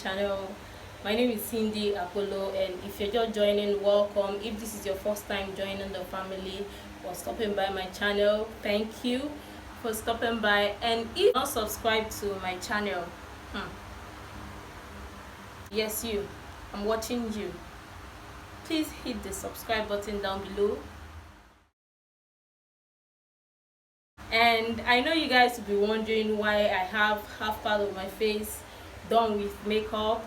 channel. My name is Sindy Akpolo, and if you're just joining, welcome. If this is your first time joining the family or stopping by my channel, thank you for stopping by. And if you're not subscribed to my channel, yes, I'm watching you. Please hit the subscribe button down below. And I know you guys will be wondering why I have half part of my face done with makeup.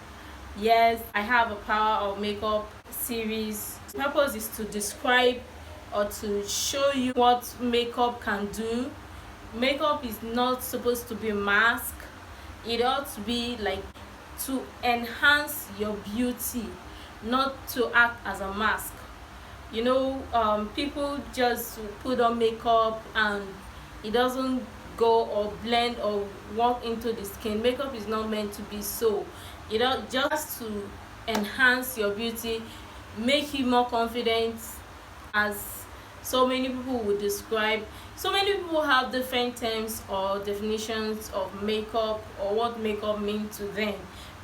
Yes, I have a power of makeup series. The purpose is to describe or to show you what makeup can do. Makeup is not supposed to be a mask. It ought to be like to enhance your beauty, not to act as a mask. You know, people just put on makeup and it doesn't go or blend or walk into the skin. Makeup is not meant to be so. You know, just to enhance your beauty, make you more confident, as so many people would describe. So many people have different terms or definitions of makeup or what makeup means to them,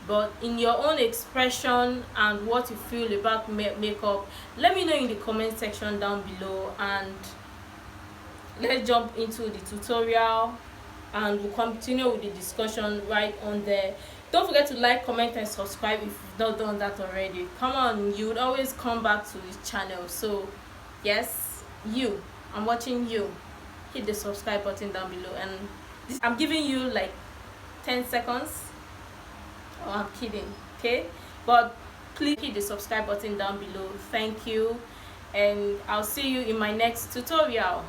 but in your own expression and what you feel about makeup, let me know in the comment section down below, and let's jump into the tutorial and we'll continue with the discussion right on there. Don't forget to like, comment and subscribe if you've not done that already. Come on, you would always come back to this channel. So yes, I'm watching you. Hit the subscribe button down below, and I'm giving you like 10 seconds. Oh, I'm kidding, okay? But please hit the subscribe button down below. Thank you, and I'll see you in my next tutorial.